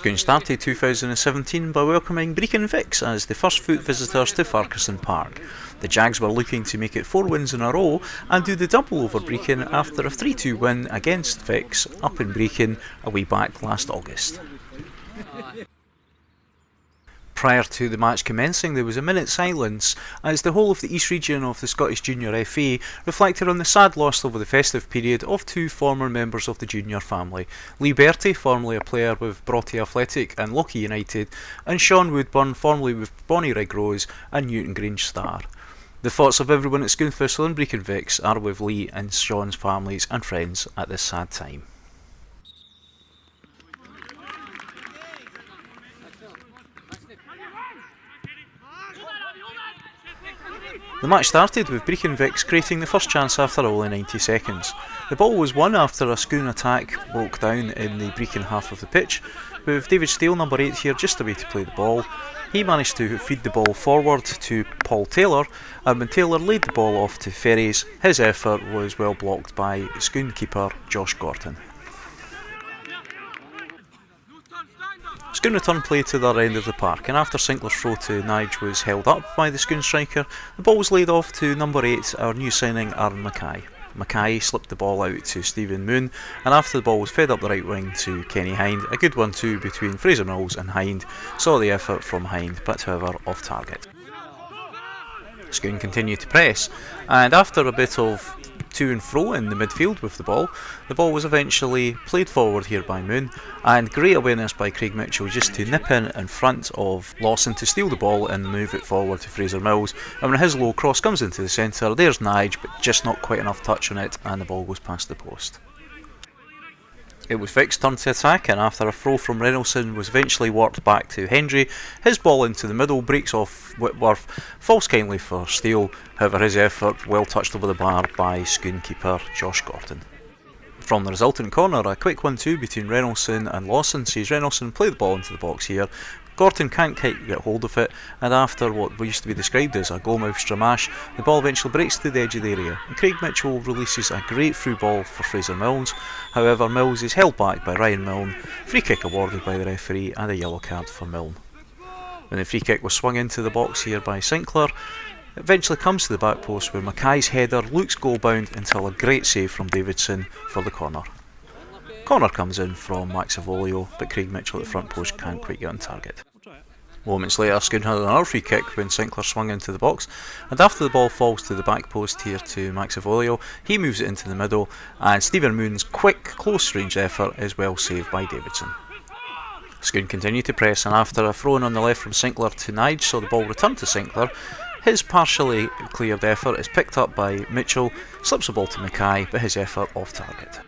Scone started 2017 by welcoming Brechin Vics as the first foot visitors to Farquharson Park. The Jags were looking to make it 4 wins in a row and do the double over Brechin after a 3-2 win against Vics up in Brechin a way back last August. Prior to the match commencing, there was a minute's silence as the whole of the East region of the Scottish Junior FA reflected on the sad loss over the festive period of 2 former members of the junior family, Lee Bertie, formerly a player with Broughty Athletic and Lochie United, and Sean Woodburn, formerly with Bonnie Rig Rose and Newton Grange Star. The thoughts of everyone at Scone Thistle and Brechin Vics are with Lee and Sean's families and friends at this sad time. The match started with Brechin Vics creating the first chance after only 90 seconds. The ball was won after a Scone attack broke down in the Brechin half of the pitch, with David Steele, number 8 here, just away to play the ball. He managed to feed the ball forward to Paul Taylor, and when Taylor laid the ball off to Ferries, his effort was well blocked by Scone keeper Josh Gordon. Scone returned play to their end of the park, and after Sinclair's throw to Njie was held up by the Scone striker, the ball was laid off to number 8, our new signing Aaron Mackay. Mackay slipped the ball out to Stephen Moon, and after the ball was fed up the right wing to Kenny Hind, a good 1-2 between Fraser Mills and Hind saw the effort from Hind, but however off target. Scone continued to press, and after a bit of to and fro in the midfield with the ball was eventually played forward here by Moon, and great awareness by Craig Mitchell just to nip in front of Lawson to steal the ball and move it forward to Fraser Mills, and when his low cross comes into the centre, there's Njie, but just not quite enough touch on it, and the ball goes past the post. It was Vics' turn to attack, and after a throw from Reynoldsson was eventually worked back to Hendry, his ball into the middle breaks off Whitworth, falls kindly for Steele, however his effort well touched over the bar by Scone keeper Josh Gordon. From the resultant corner, a quick 1-2 between Reynoldsson and Lawson sees Reynoldsson play the ball into the box here. Gordon can't quite get hold of it, and after what used to be described as a goalmouth stramash, the ball eventually breaks to the edge of the area, and Craig Mitchell releases a great through ball for Fraser Mills. However, Mills is held back by Ryan Milne, free kick awarded by the referee, and a yellow card for Milne. When the free kick was swung into the box here by Sinclair, it eventually comes to the back post where Mackay's header looks goal bound until a great save from Davidson for the corner. Corner comes in from Maxivolio, but Craig Mitchell at the front post can't quite get on target. Moments later, Scone had another free kick when Sinclair swung into the box, and after the ball falls to the back post here to Maxivolio, he moves it into the middle, and Stephen Moon's quick, close range effort is well saved by Davidson. Scone continued to press, and after a throw-in on the left from Sinclair to Njie saw the ball return to Sinclair, his partially cleared effort is picked up by Mitchell, slips the ball to Mackay, but his effort off target.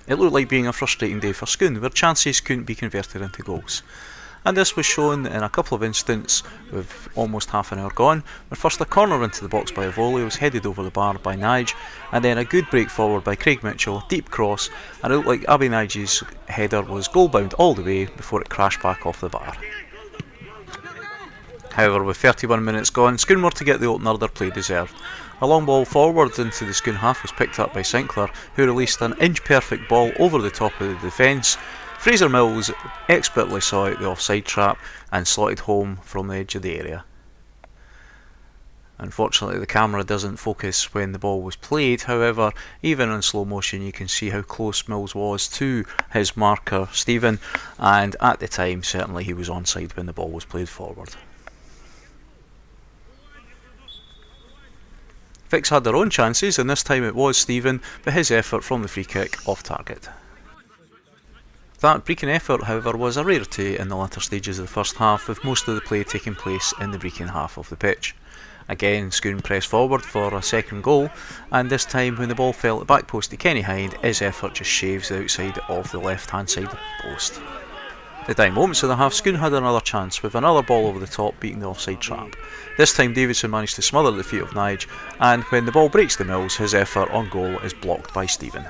It looked like being a frustrating day for Scone, where chances couldn't be converted into goals. And this was shown in a couple of instances with almost half an hour gone, where first a corner into the box by Avolio was headed over the bar by Njie, and then a good break forward by Craig Mitchell, deep cross, and it looked like Abby Njie's header was goal bound all the way before it crashed back off the bar. However, with 31 minutes gone, Scone were to get the opener their play deserved. A long ball forward into the Scone half was picked up by Sinclair, who released an inch-perfect ball over the top of the defence. Fraser Mills expertly saw out the offside trap and slotted home from the edge of the area. Unfortunately, the camera doesn't focus when the ball was played, however, even in slow motion you can see how close Mills was to his marker Stephen, and at the time certainly he was onside when the ball was played forward. Vics had their own chances, and this time it was Stephen, but his effort from the free kick off target. That Brechin effort, however, was a rarity in the latter stages of the first half, with most of the play taking place in the Brechin half of the pitch. Again, Scone pressed forward for a second goal, and this time when the ball fell at the back post to Kenny Hind, his effort just shaves the outside of the left hand side post. At the dying moments of the half, Scone had another chance with another ball over the top beating the offside trap. This time Davidson managed to smother the feet of Njie, and when the ball breaks to Mills, his effort on goal is blocked by Stephen.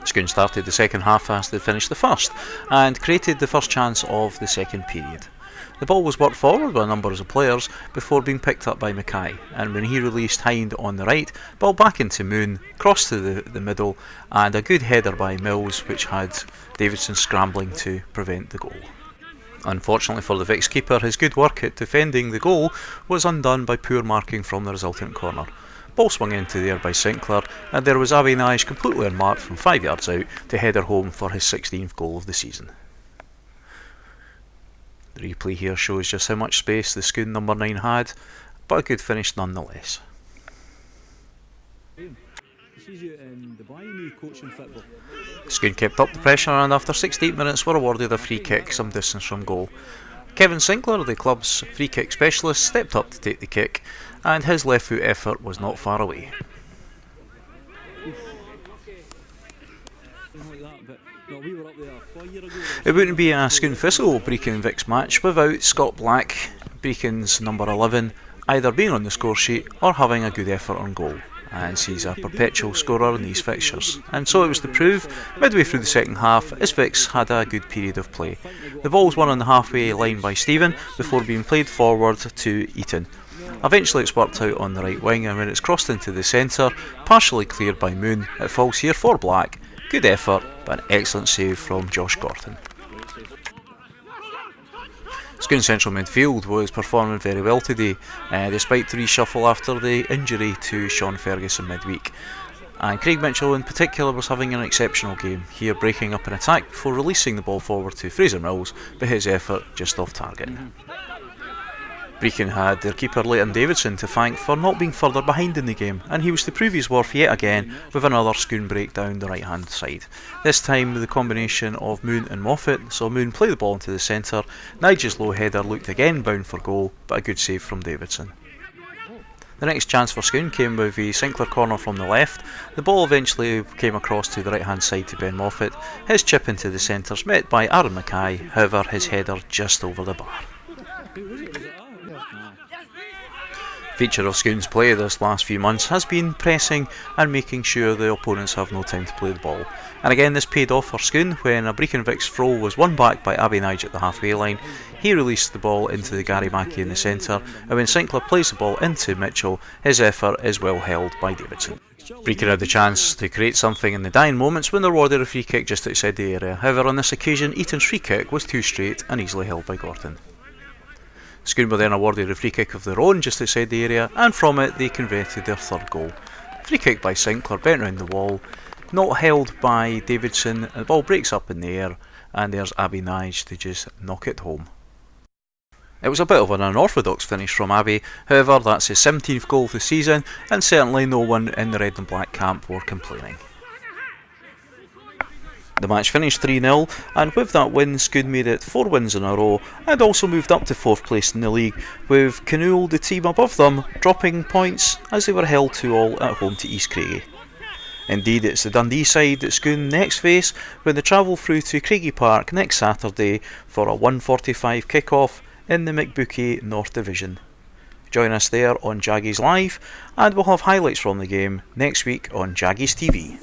Scone started the second half as they finished the first and created the first chance of the second period. The ball was worked forward by a number of players before being picked up by Mackay, and when he released Hind on the right, ball back into Moon, cross to the middle, and a good header by Mills which had Davidson scrambling to prevent the goal. Unfortunately for the Vics keeper, his good work at defending the goal was undone by poor marking from the resultant corner. Ball swung into the air by Sinclair, and there was Abby Nye completely unmarked from 5 yards out to header home for his 16th goal of the season. The replay here shows just how much space the Scone number 9 had, but a good finish nonetheless. Scone kept up the pressure and after 68 minutes were awarded a free kick some distance from goal. Kevin Sinclair, the club's free kick specialist, stepped up to take the kick, and his left foot effort was not far away. It wouldn't be a Scone Thistle Brechin Vics match without Scott Black, Brechin's number 11, either being on the score sheet or having a good effort on goal, as he's a perpetual scorer in these fixtures. And so it was to prove midway through the second half as Vics had a good period of play. The ball was won on the halfway line by Stephen before being played forward to Eaton. Eventually it's worked out on the right wing, and when it's crossed into the centre, partially cleared by Moon, it falls here for Black. Good effort, but an excellent save from Josh Gorton. Scone central midfield was performing very well today, despite the reshuffle after the injury to Sean Ferguson midweek. And Craig Mitchell in particular was having an exceptional game, here breaking up an attack before releasing the ball forward to Fraser Mills, but his effort just off target. Brechin had their keeper Leighton Davidson to thank for not being further behind in the game, and he was to prove his worth yet again with another Scone break down the right hand side. This time with the combination of Moon and Moffat saw Moon play the ball into the centre. Njie's low header looked again bound for goal, but a good save from Davidson. The next chance for Scone came with a Sinclair corner from the left. The ball eventually came across to the right hand side to Ben Moffat. His chip into the centres met by Aaron Mackay, however his header just over the bar. Feature of Scone's play this last few months has been pressing and making sure the opponents have no time to play the ball. And again this paid off for Scone when a Brechin Vics throw was won back by Abby Nye at the halfway line. He released the ball into the Gary Mackey in the centre, and when Sinclair plays the ball into Mitchell, his effort is well held by Davidson. Brechin had the chance to create something in the dying moments when they were awarded a free kick just outside the area. However, on this occasion Eaton's free kick was too straight and easily held by Gorton. Scone were then awarded a free kick of their own just outside the area, and from it they converted their third goal. Free kick by Sinclair bent round the wall, not held by Davidson, the ball breaks up in the air, and there's Abby Nye to just knock it home. It was a bit of an unorthodox finish from Abby, however that's his 17th goal of the season, and certainly no one in the red and black camp were complaining. The match finished 3-0, and with that win Scone made it 4 wins in a row and also moved up to 4th place in the league, with Canool, the team above them, dropping points as they were held 2-2 at home to East Craigie. Indeed, it's the Dundee side that Scone next face when they travel through to Craigie Park next Saturday for a 1:45 kick-off in the McBookie North Division. Join us there on Jaggies Live, and we'll have highlights from the game next week on Jaggies TV.